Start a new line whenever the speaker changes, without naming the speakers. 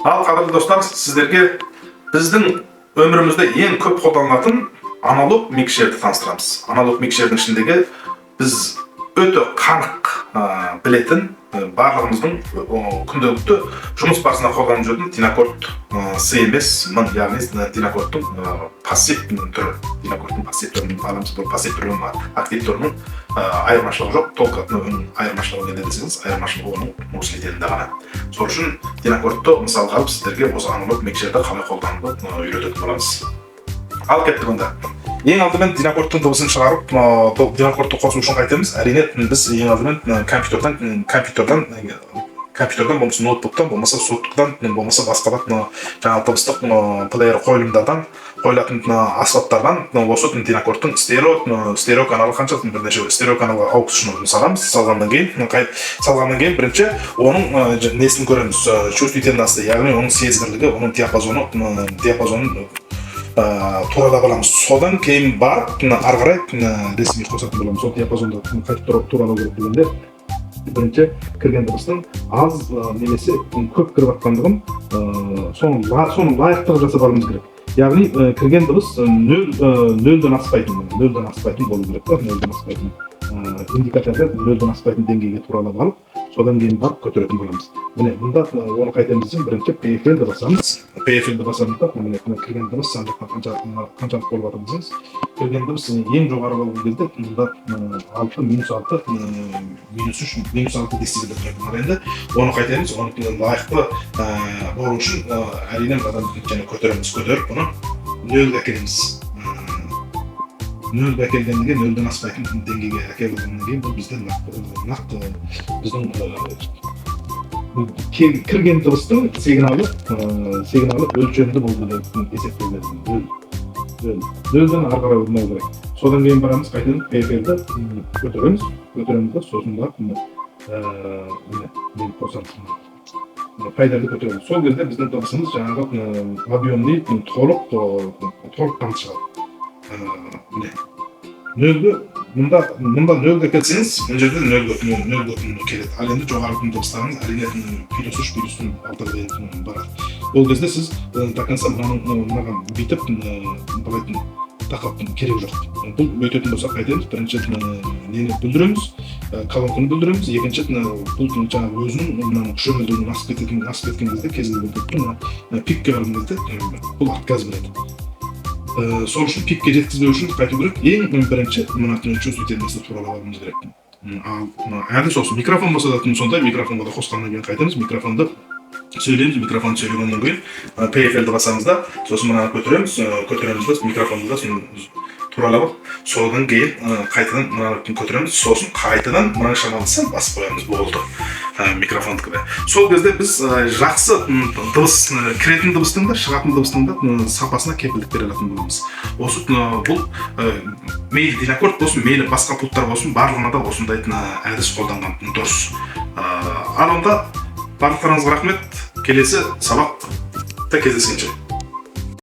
Ал қадірлі достар, сіздерге біздің өмірімізде ең көп қолданылатын аналог микшерді таныстырамыз. Аналог микшердің ішіндегі біз өте қанық білетін, барлығымыздың күнделікті жұмыс барысында қолданып жүрген динакорд C емес мың, яғни динакордтың пассив түрі. Динакордтың пассив түрін аламыз, бұл пассив түрінің актив түрінің айырмашылығы жоқ. Толық айырмашылығы не десеңіз, айырмашылығы оның осылайденінде ғана. Сол үшін динакордты мысалға алып сіздерге осы аналог микшерді қалай қолдануды үйрететін боламыз. Ал кеттік онда. Ең алдымен динакордтың дыбысын шығарып, динакордты қосу үшін қайтеміз. Әрине біз ең алдымен компьютерден болмаса ноутбуктан, болмаса софттан, болмаса басқа жаңағы дыбыстық плеер қойылымдардан қойылатын аспаптардан осы динакордтың стерео каналы қанша бірнеше стерео каналға ауысышын саламыз. Салғаннан кейін бірінші оның несін көреміз, чувствительності, яғни оның сезгірлігі, оның диапазонын туралап аламыз. Содан кейін барып ары қарай ресми қосатын боламыз. Сол диапазонда қайтып туралау керек дегенде бірінші кірген дыбыстың аз немесе көп кіріп жатқандығын соны лайықты жасап алуымыз керек. Яғни кірген дыбыс нөлден аспайтын болу керек. Нөлден аспайтын индикаторды нөлден аспайтын деңгейге туралап алып, содан кейін барып көтеретін боламыз. Міне мұнда оны қайтеміз десем, бірінші PFL-ді басамыз. PFL-ді басамыз да, міне кірген дыбыс қаншалық болып жатыр десеңіз, кірген дыбыс ең жоғары болған кезде мұнда -6 децибелді тұрады. Енді оны қайтеміз, оны лайықты болу үшін әрине көтеріп бұны нөлге әкелеміз. Нөлге әкелгеннен кейін нөлден аспайтын деңгейге әкелгеннен кейін бұл бізде нақты біздің кірген дыбыстың сигналы өлшемді болды деп есептеледі. Нөлден ары қарай болмау керек. Содан кейін барамыз, қайтадан PFL-ді көтереміз да, сосын барып мен қосамыз. Пайдарды көтереміз. Сол кезде біздің дыбысымыз жаңағы объемный толыққан шығады. Мұнда нөлге келсеңіз, бұл жерде нөлге келеді. Ал енді жоғарғы дыбыстарыңыз әрине +3, +6 дейін барады. Ол кезде сіз до конца мынаған бүйтіп былайтын тақап керек жоқ. Бұл өтетін болса қайтеміз, бірінші нені бүлдіреміз, колонканы бүлдіреміз, екінші бұл жаңағы өзінің күшемелдігінің асып кеткен кезде, кезінде пикке қалған кезде бұл отказ береді. Сол үшін пикке жеткізбеу үшін қайту керек. Ең бірінші чувствительності туралап алуымыз керек. Әдіс сосын микрофон болса да сондай, микрофонға да қосқаннан кейін қайтамыз, микрофонды сөйлейміз, микрофонды сөйлегеннен кейін PFL-ді басамыз да, сосын мынаны көтереміз да, микрофонды да туралап, содан кейін қайтадан мынаны көтереміз, сосын қайтадан мынаны шамалысын басып қоямыз, болды микрофондікіде. Сол кезде біз жақсы дыбыс, кіретін дыбыстың да, шығатын дыбыстың да сапасына кепілдік бере алатын боламыз. Осы бұл мейлі динакорд болсын, мейлі басқа пульттар болсын, барлығына да осындай әдіс қолданған дұрыс. Ал онда барлықтарыңызға рахмет. Келесі сабақта кездескенше.